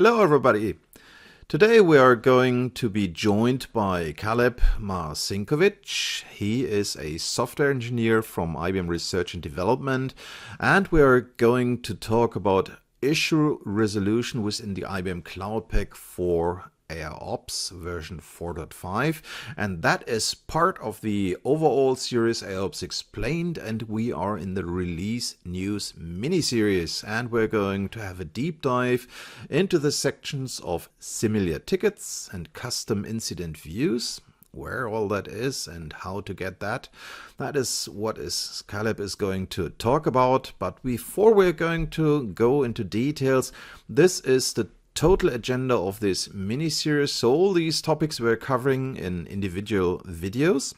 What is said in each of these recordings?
Hello everybody! Today we are going to be joined by Caleb Marcinkovich. He is a software engineer from IBM Research and Development, and we are going to talk about issue resolution within the IBM Cloud Pak for AIOps version 4.5, and that is part of the overall series AIOps Explained, and we are in the release news mini-series, and we're going to have a deep dive into the sections of similar tickets and custom incident views, where all that is and how to get that. That is what Caleb is going to talk about. But before we're going to go into details, this is the total agenda of this mini-series. So all these topics we're covering in individual videos.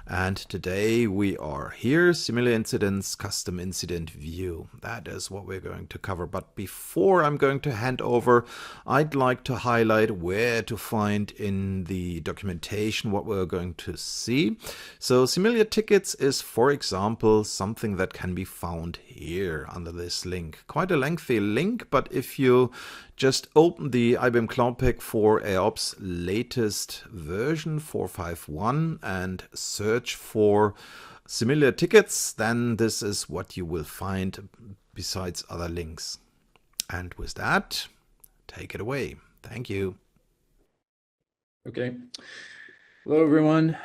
And today we are here, similar incidents, custom incident view. That is what we're going to cover. But before I'm going to hand over, I'd like to highlight where to find in the documentation what we're going to see. So similar tickets is, for example, something that can be found here under this link. Quite a lengthy link, but if you just open the IBM Cloud Pak for AIOps latest version 4.5.1 and search for similar tickets, then this is what you will find besides other links. And with that, take it away. Thank you. Okay. Hello, everyone.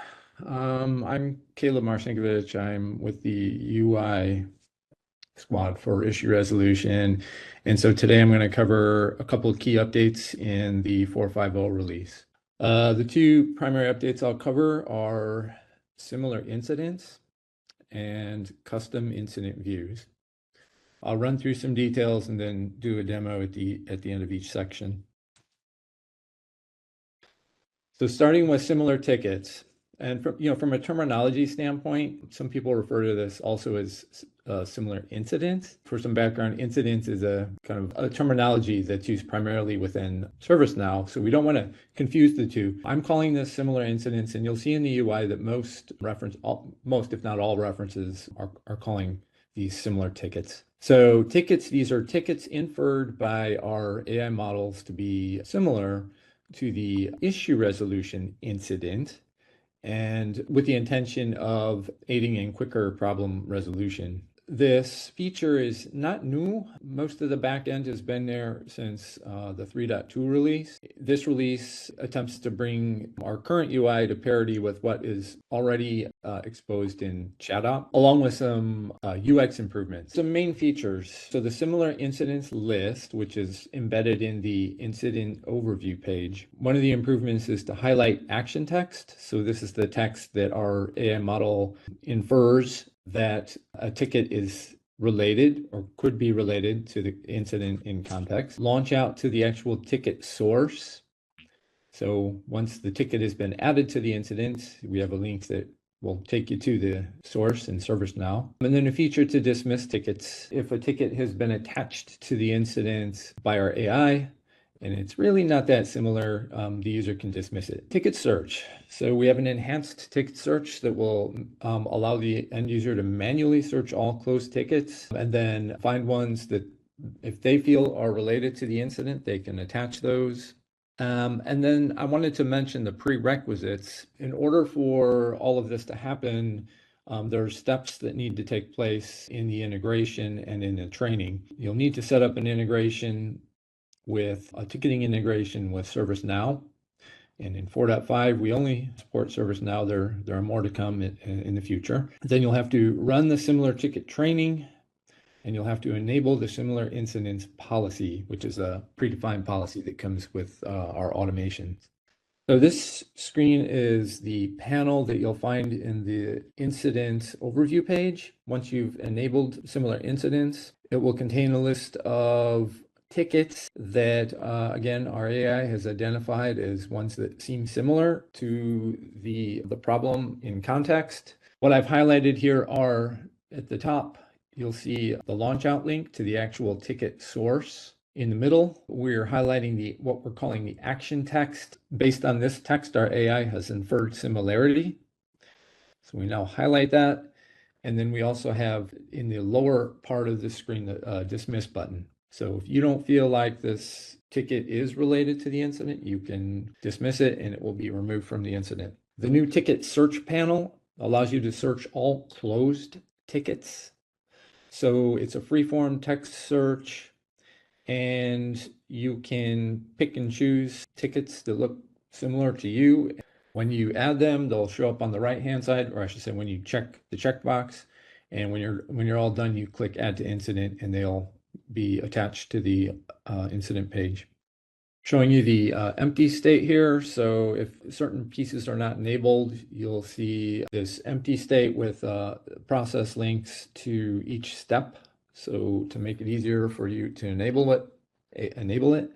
I'm Caleb Marcinkovich. I'm with the UI squad for issue resolution. And so today I'm going to cover a couple of key updates in the 4.5.0 release. The two primary updates I'll cover are similar incidents and custom incident views. I'll run through some details and then do a demo at the end of each section. So starting with similar tickets, and from a terminology standpoint, some people refer to this also as similar incidents. For some background, incidents is a kind of a terminology that's used primarily within ServiceNow, so we don't want to confuse the two. I'm calling this similar incidents, and you'll see in the UI that most, if not all, references are calling these similar tickets. So tickets, these are tickets inferred by our AI models to be similar to the issue resolution incident, and with the intention of aiding in quicker problem resolution. This feature is not new. Most of the backend has been there since the 3.2 release. This release attempts to bring our current UI to parity with what is already exposed in ChatOps, along with some UX improvements. Some main features. So the similar incidents list, which is embedded in the incident overview page. One of the improvements is to highlight action text. So this is the text that our AI model infers that a ticket is related or could be related to the incident in context. Launch out to the actual ticket source. So once the ticket has been added to the incident, we have a link that will take you to the source in ServiceNow. And then a feature to dismiss tickets. If a ticket has been attached to the incident by our AI, and it's really not that similar, the user can dismiss it. Ticket search. So we have an enhanced ticket search that will allow the end user to manually search all closed tickets and then find ones that, if they feel are related to the incident, they can attach those. And then I wanted to mention the prerequisites. In order for all of this to happen, there are steps that need to take place in the integration and in the training. You'll need to set up an integration with a ticketing integration with ServiceNow. And in 4.5, we only support ServiceNow. There are more to come in the future. Then you'll have to run the similar ticket training, and you'll have to enable the similar incidents policy, which is a predefined policy that comes with our automation. So this screen is the panel that you'll find in the incident overview page. Once you've enabled similar incidents, it will contain a list of tickets that, again, our AI has identified as ones that seem similar to the problem in context. What I've highlighted here are, at the top, you'll see the launch out link to the actual ticket source. In the middle, we're highlighting what we're calling the action text. Based on this text, our AI has inferred similarity. So we now highlight that. And then we also have in the lower part of the screen the dismiss button. So if you don't feel like this ticket is related to the incident, you can dismiss it and it will be removed from the incident. The new ticket search panel allows you to search all closed tickets. So it's a free-form text search, and you can pick and choose tickets that look similar to you. When you add them, they'll show up on the right-hand side, or I should say when you check the checkbox. And when you're all done, you click Add to Incident, and they'll be attached to the incident page. Showing you the empty state here. So if certain pieces are not enabled, you'll see this empty state with process links to each step. So to make it easier for you to enable it.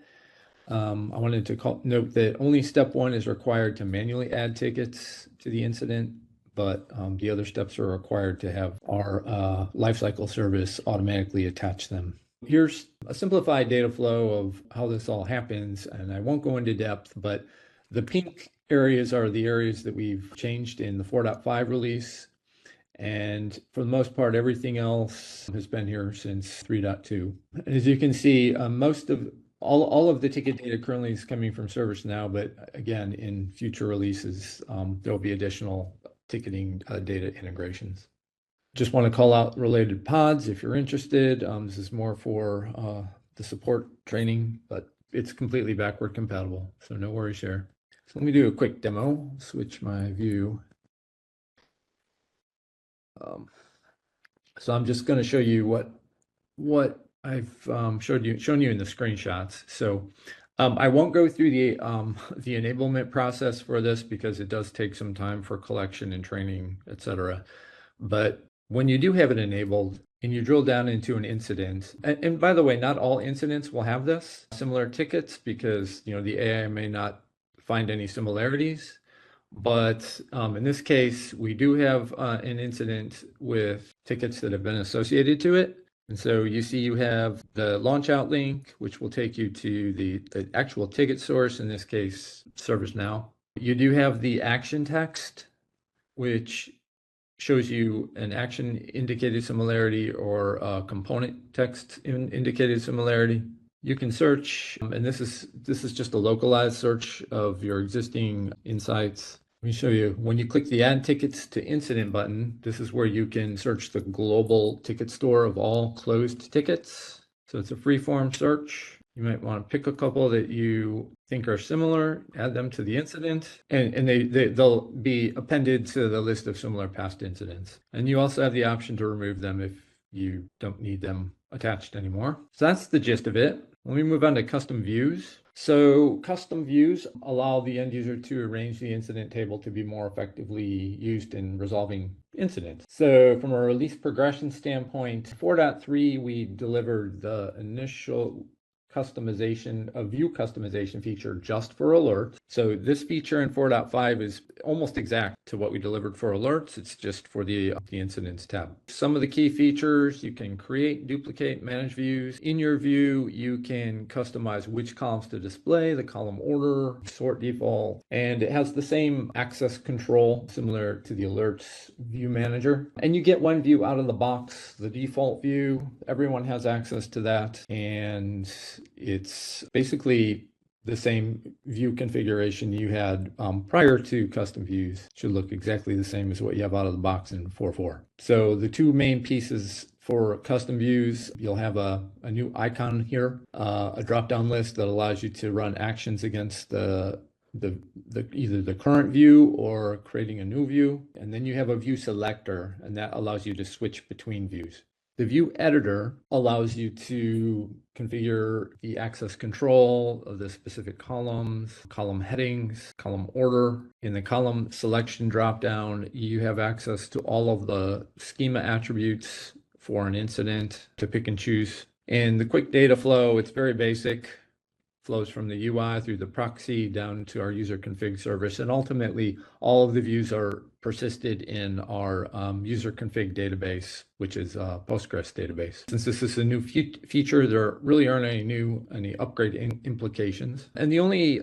I wanted to note that only step 1 is required to manually add tickets to the incident, but the other steps are required to have our lifecycle service automatically attach them. Here's a simplified data flow of how this all happens, and I won't go into depth, but the pink areas are the areas that we've changed in the 4.5 release. And for the most part, everything else has been here since 3.2. As you can see, most of all of the ticket data currently is coming from ServiceNow, but again, in future releases, there'll be additional ticketing data integrations. Just want to call out related pods if you're interested. This is more for the support training, but it's completely backward compatible, so no worries there. So let me do a quick demo, switch my view. So I'm just going to show you what I've shown you in the screenshots. So I won't go through the enablement process for this because it does take some time for collection and training, etc. But when you do have it enabled and you drill down into an incident, and by the way, not all incidents will have this, similar tickets, because the AI may not find any similarities. But in this case, we do have an incident with tickets that have been associated to it. And so you see you have the launch out link, which will take you to the actual ticket source, in this case, ServiceNow. You do have the action text, which shows you an action indicated similarity or a component text indicated similarity. You can search, and this is just a localized search of your existing insights. Let me show you. When you click the Add Tickets to Incident button, this is where you can search the global ticket store of all closed tickets. So it's a free-form search. You might want to pick a couple that you think are similar, add them to the incident, and they'll be appended to the list of similar past incidents. And you also have the option to remove them if you don't need them attached anymore. So that's the gist of it. Let me move on to custom views. So custom views allow the end user to arrange the incident table to be more effectively used in resolving incidents. So from a release progression standpoint, 4.3, we delivered the initial customization, a view customization feature just for alerts. So this feature in 4.5 is almost exact to what we delivered for alerts. It's just for the incidents tab. Some of the key features: you can create, duplicate, manage views. In your view, you can customize which columns to display, the column order, sort default, and it has the same access control similar to the alerts view manager. And you get one view out of the box, the default view. Everyone has access to that, and it's basically the same view configuration you had prior to custom views. Should look exactly the same as what you have out of the box in 4.4. So the two main pieces for custom views, you'll have a new icon here, a drop-down list that allows you to run actions against either the current view or creating a new view. And then you have a view selector, and that allows you to switch between views. The view editor allows you to configure the access control of the specific columns, column headings, column order. In the column selection dropdown, you have access to all of the schema attributes for an incident to pick and choose. And the quick data flow, it's very basic. Flows from the UI through the proxy down to our user config service. And ultimately, all of the views are persisted in our user config database, which is a Postgres database. Since this is a new feature, there really aren't any upgrade implications. And the only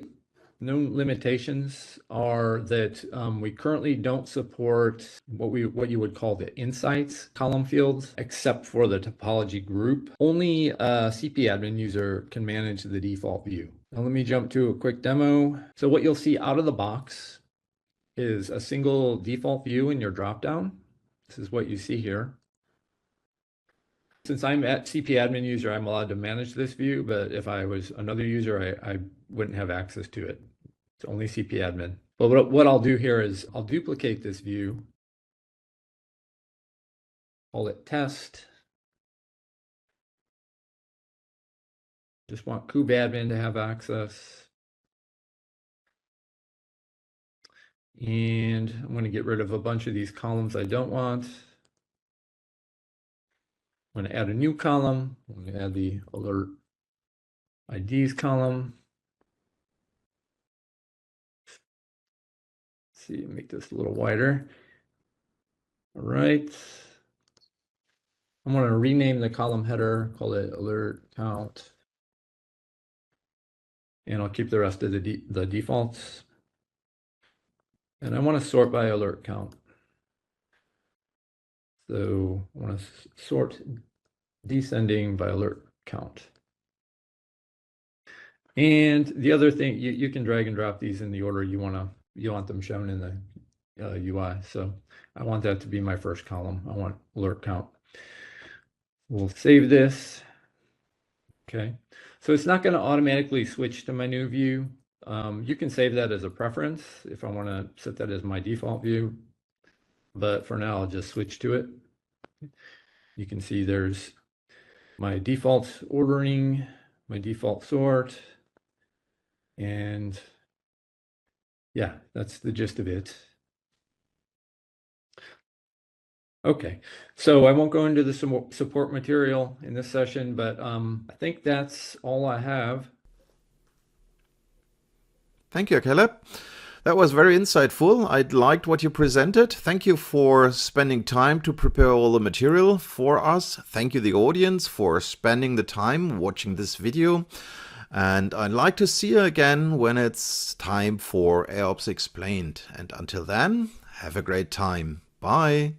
known limitations are that we currently don't support what you would call the insights column fields, except for the topology group. Only a cpadmin user can manage the default view. Now let me jump to a quick demo. So what you'll see out of the box is a single default view in your dropdown. This is what you see here. Since I'm at cpadmin user, I'm allowed to manage this view, but if I was another user, I wouldn't have access to it. It's only cpadmin. But what I'll do here is I'll duplicate this view, call it test. Just want kubadmin to have access. And I'm going to get rid of a bunch of these columns I don't want. I'm going to add a new column. I'm going to add the alert IDs column. Let's see, make this a little wider. All right. I'm going to rename the column header, call it alert count. And I'll keep the rest of the defaults. And I want to sort by alert count. So I want to sort descending by alert count. And the other thing, you can drag and drop these in the order you want them shown in the UI. So I want that to be my first column. I want alert count. We'll save this. Okay. So it's not going to automatically switch to my new view. You can save that as a preference if I want to set that as my default view. But for now, I'll just switch to it. You can see there's my default ordering, my default sort, and yeah, that's the gist of it. Okay, so I won't go into the support material in this session, but I think that's all I have. Thank you, Caleb. That was very insightful. I liked what you presented. Thank you for spending time to prepare all the material for us. Thank you, the audience, for spending the time watching this video. And I'd like to see you again when it's time for AIOps Explained. And until then, have a great time. Bye.